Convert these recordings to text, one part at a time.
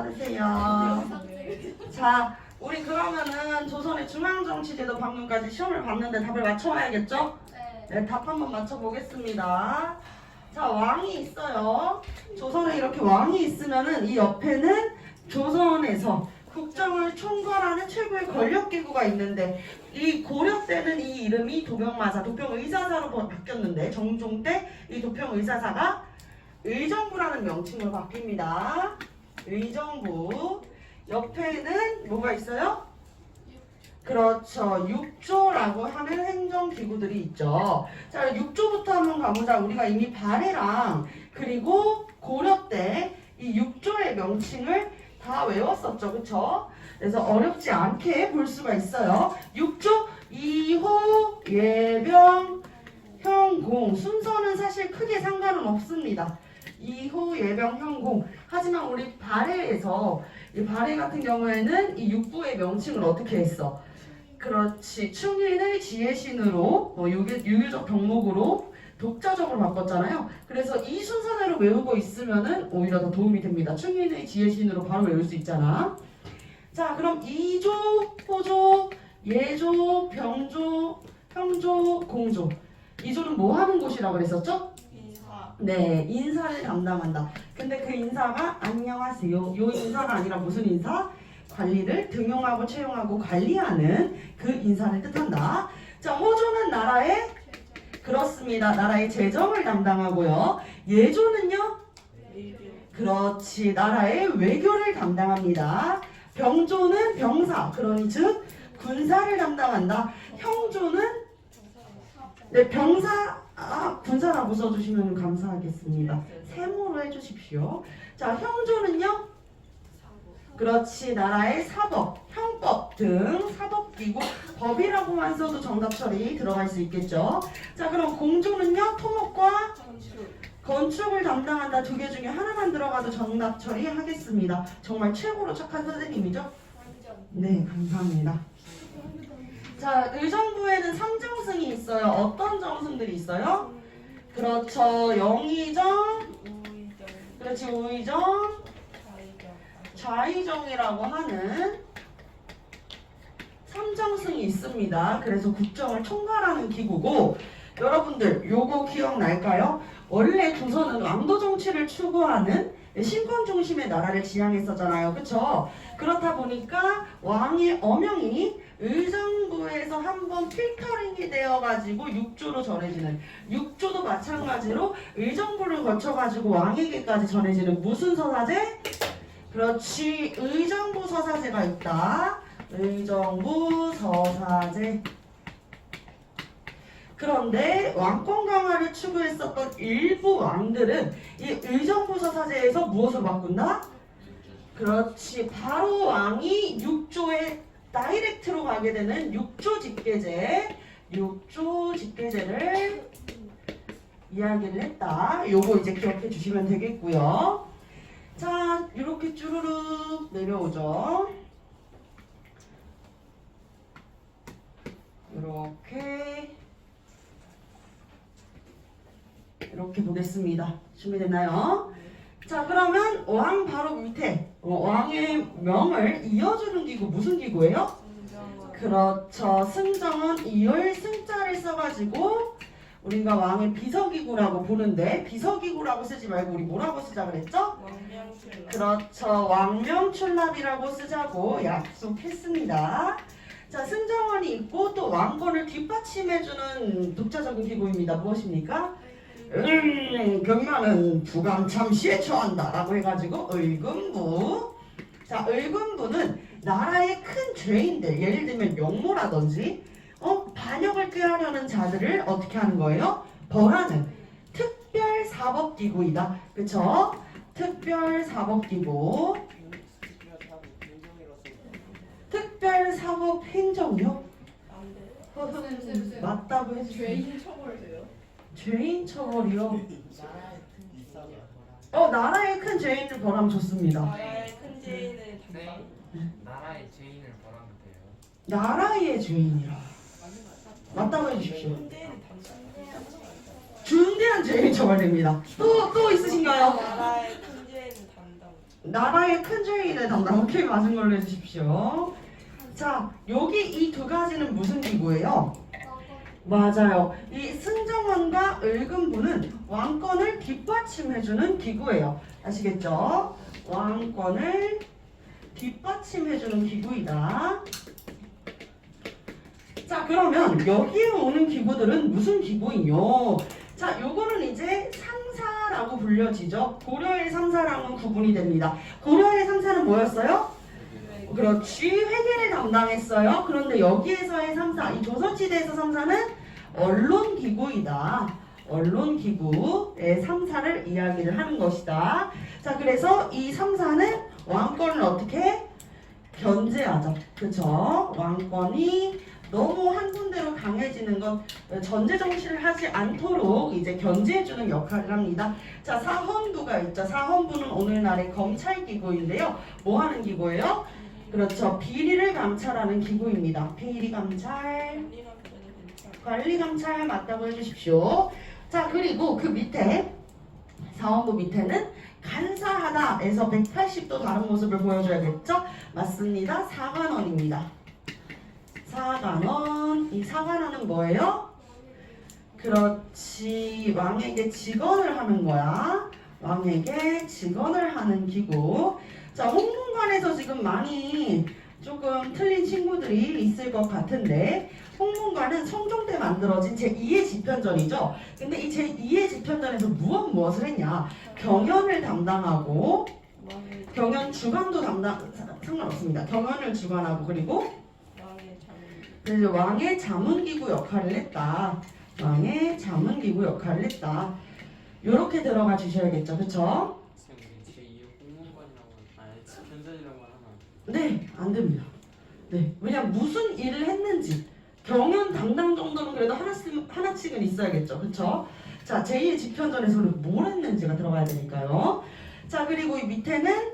받으세요. 자, 우리 그러면은 조선의 중앙정치제도 방문까지 시험을 봤는데 답을 맞춰봐야겠죠? 네, 답 한번 맞춰보겠습니다. 자, 왕이 있어요. 조선에 이렇게 왕이 있으면은 이 옆에는 조선에서 국정을 총괄하는 최고의 권력기구가 있는데 이 고려 때는 이 이름이 도병마사, 도평의사사로 바뀌었는데 정종 때 이 도평의사사가 의정부라는 명칭으로 바뀝니다. 의정부. 옆에는 뭐가 있어요? 그렇죠. 육조라고 하는 행정기구들이 있죠. 자, 육조부터 한번 가보자. 우리가 이미 발해랑 그리고 고려 때 이 육조의 명칭을 다 외웠었죠. 그쵸? 그래서 어렵지 않게 볼 수가 있어요. 육조, 이호, 예병, 형공. 순서는 사실 크게 상관은 없습니다. 이호, 예병, 형공. 하지만 우리 발해에서 이 발해 같은 경우에는 이 육부의 명칭을 어떻게 했어? 그렇지. 충인의 지혜신으로 유교적 덕목으로 독자적으로 바꿨잖아요. 그래서 이 순서대로 외우고 있으면은 오히려 더 도움이 됩니다. 충인의 지혜신으로 바로 외울 수 있잖아. 자, 그럼 이조, 호조, 예조, 병조, 형조, 공조. 이조는 뭐 하는 곳이라고 그랬었죠? 인사. 네, 인사를 담당한다. 근데 그 인사가 안녕하세요. 요 인사가 아니라 무슨 인사? 관리를 등용하고 채용하고 관리하는 그 인사를 뜻한다. 자, 호조는 나라의 그렇습니다. 나라의 재정을 담당하고요. 예조는요? 그렇지. 나라의 외교를 담당합니다. 병조는 병사, 그러니 즉 군사를 담당한다. 형조는 네, 병사, 군사라고 써주시면 감사하겠습니다. 세모로 해주십시오. 자, 형조는요? 그렇지. 나라의 사법, 형법 등 사법기구, 법이라고만 써도 정답 처리 들어갈 수 있겠죠. 자, 그럼 공조는요? 토목과 건축을 담당한다. 두 개 중에 하나만 들어가도 정답 처리하겠습니다. 정말 최고로 착한 선생님이죠? 네, 감사합니다. 자, 의정부에는 3정승이 있어요. 어떤 정승들이 있어요? 그렇죠. 영의정, 그렇지, 우의정, 좌의정이라고 하는 3정승이 있습니다. 그래서 국정을 총괄하는 기구고, 여러분들 요거 기억날까요? 원래 조선은 왕도 정치를 추구하는 신권 중심의 나라를 지향했었잖아요. 그쵸? 그렇다 보니까 왕의 어명이 의정부에서 한번 필터링이 되어가지고 육조로 전해지는, 육조도 마찬가지로 의정부를 거쳐가지고 왕에게까지 전해지는 무슨 서사제? 그렇지, 의정부 서사제가 있다. 의정부 서사제. 그런데 왕권 강화를 추구했었던 일부 왕들은 이 의정부 서사제에서 무엇을 바꾼다? 그렇지, 바로 왕이 육조에 다이렉트로 가게 되는 육조 집계제, 육조 집계제를 이야기를 했다. 요거 이제 기억해 주시면 되겠고요. 자, 이렇게 쭈루룩 내려오죠. 이렇게 보겠습니다. 준비됐나요? 자, 그러면 왕 바로 밑에 왕의 명을 이어주는 기구 무슨 기구예요? 그렇죠. 승정원 이을 승자를 써가지고 우리가 왕의 비서기구라고 보는데, 비서기구라고 쓰지 말고 우리 뭐라고 쓰자 그랬죠? 그렇죠. 왕명출납이라고 쓰자고 약속했습니다. 자, 승정원이 있고 또 왕권을 뒷받침해주는 독자적인 기구입니다. 무엇입니까? 경마는 부감참시에 처한다 라고 해가지고 의금부. 자, 의금부는 나라의 큰 죄인들, 예를 들면 용모라든지 반역을 꾀하려는 자들을 어떻게 하는 거예요? 벌하는 특별사법기구이다. 그쵸? 특별사법기구. 특별사법행정이요? 맞다고 해주세요. 죄인 처벌돼요? 죄인 처벌이요? 나라의 큰 죄인을 벌하면 좋습니다. 나라의 큰 죄인을 담당. 나라의 죄인을 벌하면 돼요. 나라의 죄인이라. 맞다고 해주십시오. 큰 죄인을 담당. 중대한 죄인 처벌됩니다. 또 있으신가요? 나라의 큰 죄인을 담당. 나라의 큰 죄인을 담당. 오케이, 맞은 걸로 해주십시오. 자, 여기 이 두 가지는 무슨 기구예요? 맞아요. 이 승정원과 을금부는 왕권을 뒷받침해주는 기구예요. 아시겠죠? 왕권을 뒷받침해주는 기구이다. 자, 그러면 여기에 오는 기구들은 무슨 기구이요? 자, 요거는 이제 상사라고 불려지죠. 고려의 상사랑은 구분이 됩니다. 고려의 상사는 뭐였어요? 그렇지, 회계를 담당했어요. 그런데 여기에서의 상사, 이 조선시대에서 상사는 언론기구이다. 언론기구의 상사를 이야기를 하는 것이다. 자, 그래서 이 상사는 왕권을 어떻게 견제하죠. 그쵸? 왕권이 너무 한 군데로 강해지는 건 전제 정치를 하지 않도록 이제 견제해주는 역할을 합니다. 자, 사헌부가 있죠. 사헌부는 오늘날의 검찰기구인데요. 뭐 하는 기구예요? 그렇죠. 비리를 감찰하는 기구입니다. 비리 감찰, 관리 감찰 맞다고 해주십시오. 자, 그리고 그 밑에 사헌부 밑에는 간사하다에서 180도 다른 모습을 보여줘야겠죠? 맞습니다. 사관원입니다. 사관원. 이 사관원은 뭐예요? 그렇지, 왕에게 직언을 하는 거야. 왕에게 직언을 하는 기구. 자, 홍문관에서 지금 많이 조금 틀린 친구들이 있을 것 같은데, 홍문관은 성종 때 만들어진 제2의 집현전이죠. 근데 이 제2의 집현전에서 무엇을 했냐? 경연을 담당하고, 경연 주관도 상관없습니다. 경연을 주관하고, 그리고 왕의 자문기구 역할을 했다. 왕의 자문기구 역할을 했다. 요렇게 들어가 주셔야겠죠. 그쵸? 네, 안 됩니다. 네, 왜냐면 무슨 일을 했는지 경연 담당 정도는 그래도 하나씩은 있어야겠죠. 그쵸? 자, 제2의 집현전에서는 뭘 했는지가 들어가야 되니까요. 자, 그리고 이 밑에는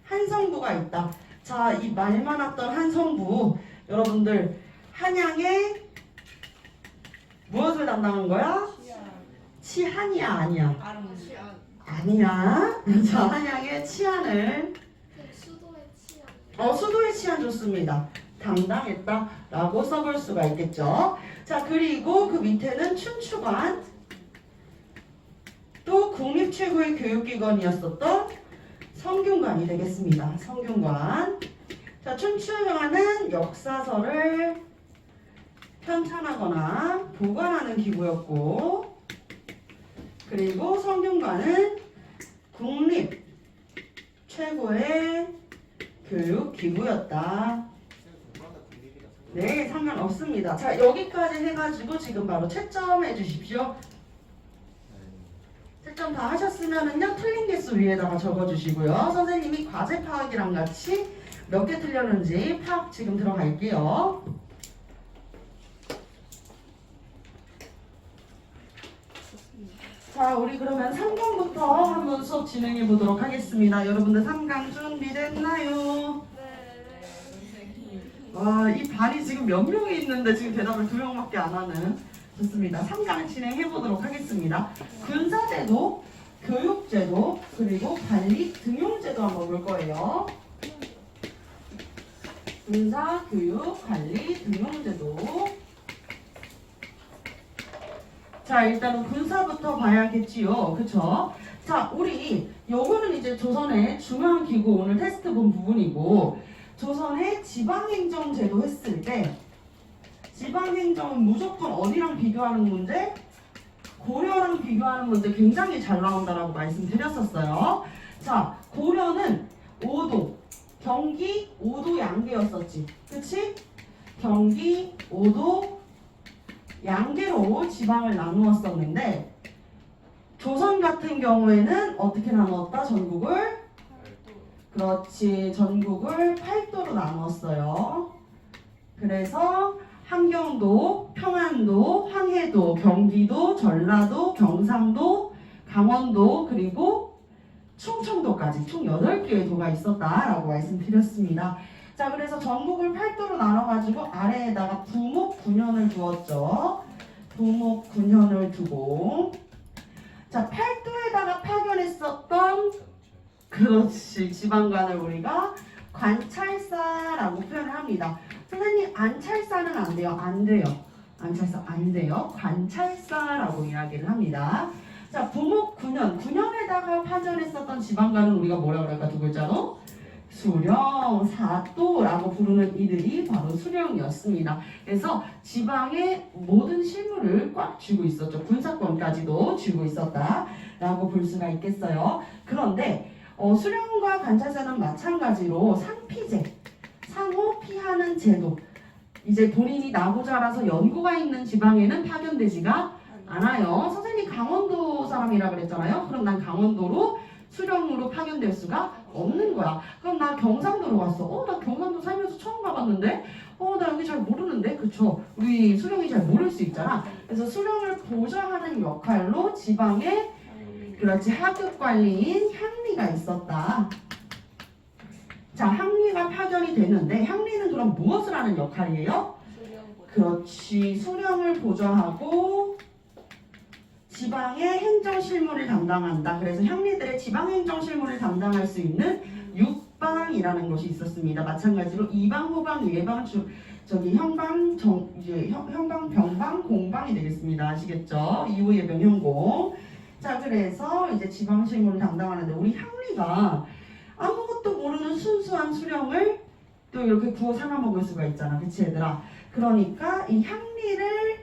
한성부가 있다. 자, 이 말 많았던 한성부, 여러분들 한양에 무엇을 담당한 거야? 치안이야, 아니야? 아니야. 자, 한양의 치안을 수도의 치안 좋습니다. 담당했다라고 써볼 수가 있겠죠. 자, 그리고 그 밑에는 춘추관, 또 국립 최고의 교육기관이었었던 성균관이 되겠습니다. 성균관. 자, 춘추관은 역사서를 편찬하거나 보관하는 기구였고, 그리고 성균관은 국립 최고의 교육기구였다. 네, 상관없습니다. 자, 여기까지 해가지고 지금 바로 채점해 주십시오. 채점 다 하셨으면은요, 틀린 개수 위에다가 적어주시고요. 선생님이 과제 파악이랑 같이 몇 개 틀렸는지 파악 지금 들어갈게요. 자, 우리 그러면 3강부터 한번 수업 진행해 보도록 하겠습니다. 여러분들 3강 준비됐나요? 와, 이 반이 지금 몇 명이 있는데 지금 대답을 2명밖에 안 하는. 좋습니다. 3강 진행해 보도록 하겠습니다. 군사제도, 교육제도, 그리고 관리, 등용제도 한번 볼 거예요. 군사, 교육, 관리, 등용제도. 자, 일단은 군사부터 봐야겠지요. 그쵸? 자, 우리 요거는 이제 조선의 중요한 기구 오늘 테스트 본 부분이고, 조선의 지방행정제도 했을 때 지방행정은 무조건 어디랑 비교하는 문제? 고려랑 비교하는 문제 굉장히 잘 나온다라고 말씀드렸었어요. 자, 고려는 5도, 경기 5도 양계였었지. 그치? 경기 5도 양계로 지방을 나누었었는데, 조선 같은 경우에는 어떻게 나누었다? 전국을? 그렇지, 전국을 8도로 나누었어요. 그래서 함경도, 평안도, 황해도, 경기도, 전라도, 경상도, 강원도, 그리고 충청도까지 총 8개의 도가 있었다라고 말씀드렸습니다. 자, 그래서 전국을 8도로 나눠가지고 아래에다가 부목9년을 두었죠. 부목9년을 두고, 자, 8도에다가 파견했었던 그렇지. 지방간을 우리가 관찰사라고 표현을 합니다. 선생님 안찰사는 안 돼요. 안 돼요. 안찰사 안 돼요. 관찰사라고 이야기를 합니다. 자, 부목 9년에다가 파견했었던 지방간은 우리가 뭐라 그럴까 두 글자로? 수령, 사또라고 부르는 이들이 바로 수령이었습니다. 그래서 지방의 모든 실무를 꽉 쥐고 있었죠. 군사권까지도 쥐고 있었다라고 볼 수가 있겠어요. 그런데 수령과 관찰사는 마찬가지로 상피제, 상호 피하는 제도. 이제 본인이 나고 자라서 연고가 있는 지방에는 파견되지가 않아요. 선생님 강원도 사람이라 그랬잖아요. 그럼 난 강원도로 수령으로 파견될 수가 없는 거야. 그럼 나 경상도로 갔어. 나 경상도 살면서 처음 가봤는데 나 여기 잘 모르는데. 그쵸? 우리 수령이 잘 모를 수 있잖아. 그래서 수령을 보좌하는 역할로 지방에 그렇지 하급 관리인 향리가 있었다. 자, 향리가 파견이 되는데 향리는 그럼 무엇을 하는 역할이에요? 그렇지. 수령을 보좌하고 지방의 행정 실무를 담당한다. 그래서 향리들의 지방 행정 실무를 담당할 수 있는 육방이라는 것이 있었습니다. 마찬가지로 이방, 후방, 예방, 현방, 현방, 병방, 공방이 되겠습니다. 아시겠죠? 이후 예병, 현공. 자, 그래서 이제 지방 실무를 담당하는데 우리 향리가 아무것도 모르는 순수한 수령을 또 이렇게 구워 삶아 먹을 수가 있잖아. 그치 얘들아? 그러니까 이 향리를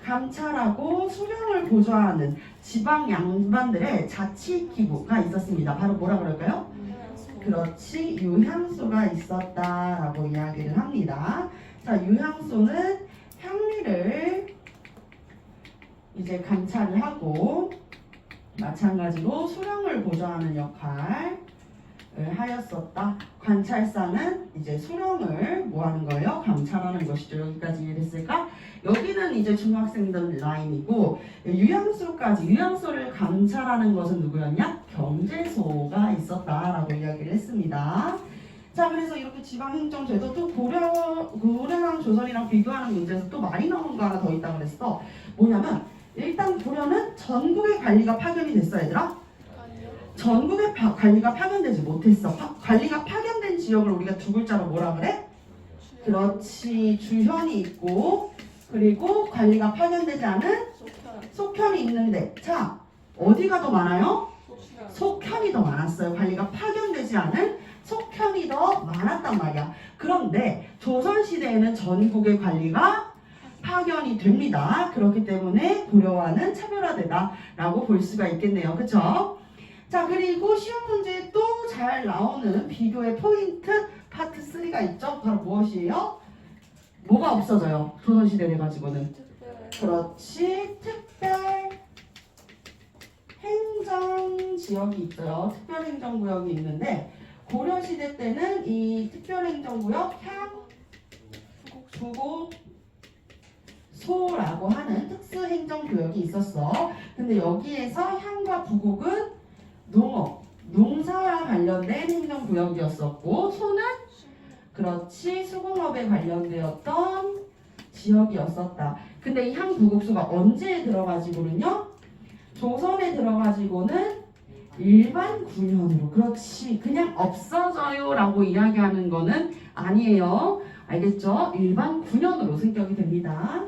감찰하고 수령을 보좌하는 지방 양반들의 자치기구가 있었습니다. 바로 뭐라 그럴까요? 그렇지, 유향소가 있었다라고 이야기를 합니다. 자, 유향소는 향리를 이제 감찰을 하고 마찬가지로 수령을 보좌하는 역할을 하였었다. 관찰사는 이제 수령을 뭐 하는 거예요? 감찰하는 것이죠. 여기까지 이해됐을까? 여기는 이제 중학생들 라인이고 유향소를 감찰하는 것은 누구였냐? 경제소가 있었다라고 이야기를 했습니다. 자, 그래서 이렇게 지방행정제도 또 고려랑 조선이랑 비교하는 문제에서 또 많이 나오는 거 하나 더 있다고 그랬어. 뭐냐면 일단 고려는 전국의 관리가 파견이 됐어 얘들아? 전국의 관리가 파견되지 못했어. 관리가 파견된 지역을 우리가 두 글자로 뭐라 그래? 그렇지, 주현이 있고 그리고 관리가 파견되지 않은 속현이 있는데 자, 어디가 더 많아요? 속현이 더 많았어요. 관리가 파견되지 않은 속현이 더 많았단 말이야. 그런데 조선시대에는 전국의 관리가 파견이 됩니다. 그렇기 때문에 고려와는 차별화되다라고 볼 수가 있겠네요. 그쵸? 자, 그리고 시험 문제에 또 잘 나오는 비교의 포인트 파트 3가 있죠. 바로 무엇이에요? 뭐가 없어져요? 조선시대 돼가지고는. 그렇지, 특별 행정지역이 있어요. 특별행정구역이 있는데 고려시대 때는 이 특별행정구역 향, 부곡, 소라고 하는 특수행정구역이 있었어. 근데 여기에서 향과 부곡은 농사와 관련된 행정구역이었었고 소는 그렇지 수공업에 관련되었던 지역이었었다. 근데 이 향, 부곡소가 언제 들어가지고는요? 조선에 들어가지고는 일반 9년으로. 그렇지, 그냥 없어져요 라고 이야기하는 거는 아니에요. 알겠죠? 일반 9년으로 승격이 됩니다.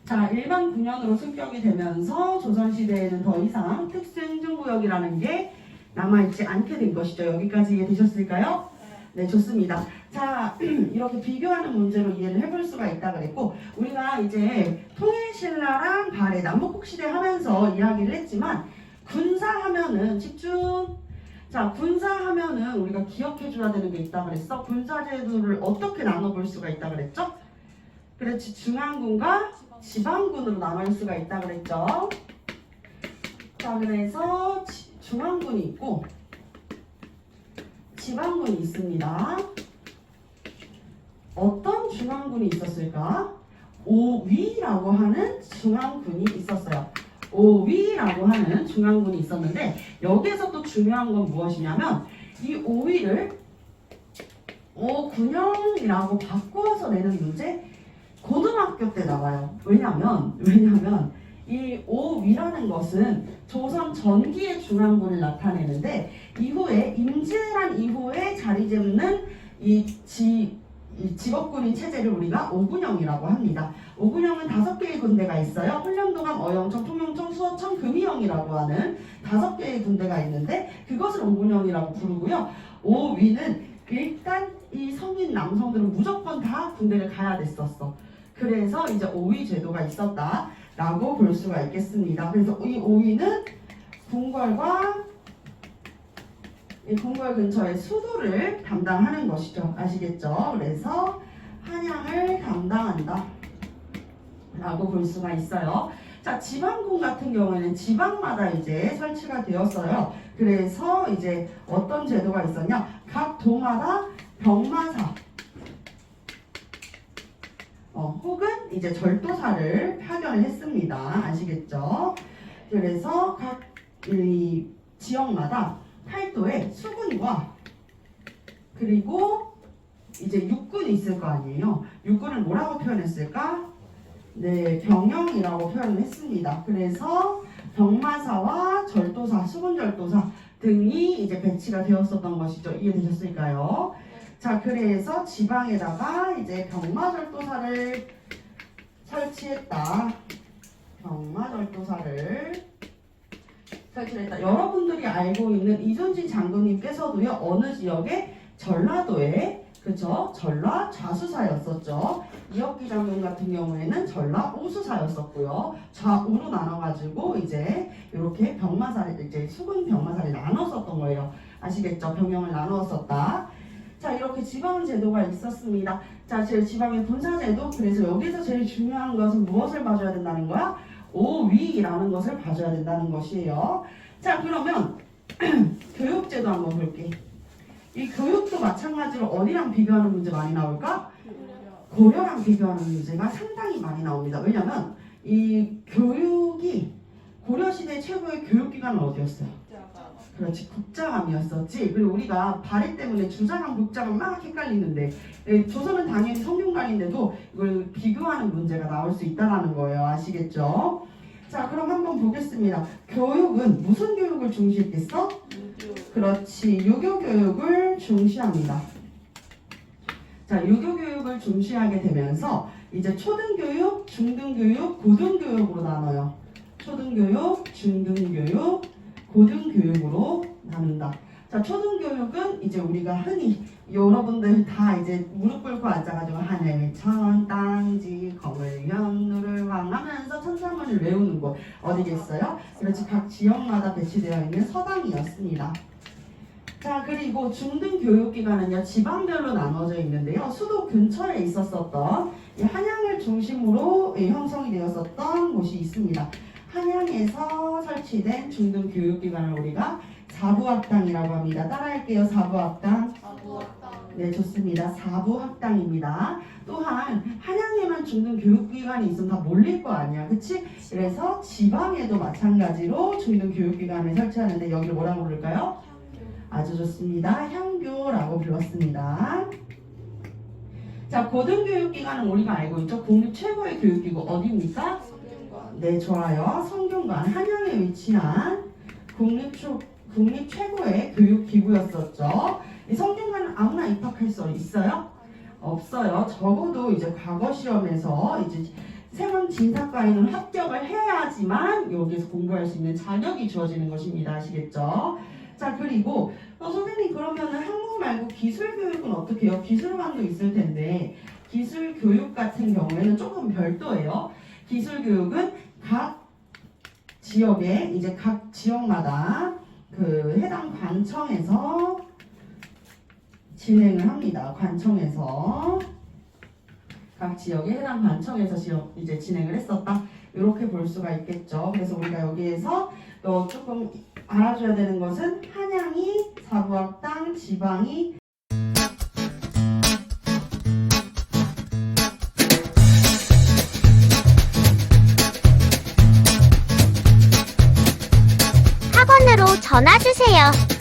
자, 일반 9년으로 승격이 되면서 조선시대에는 더 이상 특수행정구역이라는 게 남아있지 않게 된 것이죠. 여기까지 이해되셨을까요? 네, 좋습니다. 자, 이렇게 비교하는 문제로 이해를 해볼 수가 있다 그랬고 우리가 이제 통일신라랑 발해 남북국시대 하면서 이야기를 했지만 군사하면은 집중. 자, 군사하면은 우리가 기억해줘야 되는 게 있다 그랬어. 군사제도를 어떻게 나눠볼 수가 있다 그랬죠? 그렇지, 중앙군과 지방군으로 나눌 수가 있다 그랬죠. 자, 그래서 중앙군이 있고 지방군이 있습니다. 어떤 중앙군이 있었을까? 오위라고 하는 중앙군이 있었어요. 오위라고 하는 중앙군이 있었는데 여기에서 또 중요한 건 무엇이냐면 이 오위를 오군형이라고 바꾸어서 내는 문제 고등학교 때 나와요. 왜냐면 이 오위라는 것은 조선 전기의 중앙부를 나타내는데 이후에 임진왜란 이후에 자리 잡는 이 직업군인 체제를 우리가 오군영이라고 합니다. 오군영은 5개의 군대가 있어요. 훈련도감, 어영청, 통영청, 수어청, 금이영이라고 하는 5개의 군대가 있는데 그것을 오군영이라고 부르고요. 오위는 일단 이 성인 남성들은 무조건 다 군대를 가야 됐었어. 그래서 이제 오위 제도가 있었다라고 볼 수가 있겠습니다. 그래서 이 오위는 이 궁궐 근처의 수도를 담당하는 것이죠. 아시겠죠? 그래서 한양을 담당한다 라고 볼 수가 있어요. 자, 지방군 같은 경우에는 지방마다 이제 설치가 되었어요. 그래서 이제 어떤 제도가 있었냐? 각 도마다 병마사 혹은 이제 절도사를 파견을 했습니다. 아시겠죠? 그래서 각 이 지역마다 팔도에 수군과 그리고 이제 육군이 있을 거 아니에요. 육군을 뭐라고 표현했을까? 네, 병영이라고 표현을 했습니다. 그래서 병마사와 절도사, 수군절도사 등이 이제 배치가 되었었던 것이죠. 이해되셨을까요? 자, 그래서 지방에다가 이제 병마절도사를 설치했다. 여러분들이 알고 있는 이순신 장군님께서도요, 어느 지역에 전라도에 그쵸? 전라 좌수사였었죠. 이혁기 장군 같은 경우에는 전라 우수사였었고요. 좌우로 나눠가지고 이제 이렇게 병마사를 이제 수군 병마사를 나눴었던 거예요. 아시겠죠? 병영을 나누었었다. 자, 이렇게 지방 제도가 있었습니다. 자, 지방의 군사 제도. 그래서 여기서 제일 중요한 것은 무엇을 봐줘야 된다는 거야? 오위라는 것을 봐줘야 된다는 것이에요. 자, 그러면 교육제도 한번 볼게. 이 교육도 마찬가지로 어디랑 비교하는 문제 많이 나올까? 고려랑 비교하는 문제가 상당히 많이 나옵니다. 왜냐면 이 교육이 고려시대 최고의 교육기관은 어디였어요? 그렇지, 국자감이었었지. 그리고 우리가 발해 때문에 주자감, 국자감 막 헷갈리는데 조선은 당연히 성균관인데도 이걸 비교하는 문제가 나올 수 있다는 거예요. 아시겠죠? 자, 그럼 한번 보겠습니다. 교육은 무슨 교육을 중시했겠어? 그렇지, 유교교육을 중시합니다. 자, 유교교육을 중시하게 되면서 이제 초등교육, 중등교육, 고등교육으로 나눠요. 초등교육, 중등교육, 고등교육으로 나눈다. 자, 초등교육은 이제 우리가 흔히 여러분들 다 이제 무릎 꿇고 앉아가지고 하늘, 천, 땅지, 검을, 현누를 왕하면서 천사문을 외우는 곳 어디겠어요? 그렇지, 각 지역마다 배치되어 있는 서당이었습니다. 자, 그리고 중등교육기관은요, 지방별로 나눠져 있는데요. 수도 근처에 있었었던 이 한양을 중심으로 형성이 되었었던 곳이 있습니다. 한양에서 설치된 중등교육기관을 우리가 사부학당이라고 합니다. 따라할게요. 사부학당. 네, 좋습니다. 사부학당입니다. 또한 한양에만 중등교육기관이 있으면 다 몰릴 거 아니야. 그치? 그래서 지방에도 마찬가지로 중등교육기관을 설치하는데 여기를 뭐라고 부를까요? 아주 좋습니다. 향교라고 불렀습니다. 자, 고등교육기관은 우리가 알고 있죠. 국립 최고의 교육기구 어디입니까? 네, 좋아요. 성균관, 한양에 위치한 국립 최고의 교육기구였었죠. 이 성균관은 아무나 입학할 수 있어요? 없어요. 적어도 이제 과거 시험에서 이제 세원 진사과에는 합격을 해야지만 여기에서 공부할 수 있는 자격이 주어지는 것입니다. 아시겠죠? 자, 그리고 선생님, 그러면은 한국 말고 기술교육은 어떻게 해요? 기술관도 있을 텐데 기술교육 같은 경우에는 조금 별도예요. 기술교육은 각 지역에 이제 각 지역마다 그 해당 관청에서 진행을 합니다. 관청에서 각 지역에 해당 관청에서 이제 진행을 했었다. 이렇게 볼 수가 있겠죠. 그래서 우리가 여기에서 조금 알아줘야 되는 것은 한양이 사부학당, 지방이 학원으로 전화 주세요.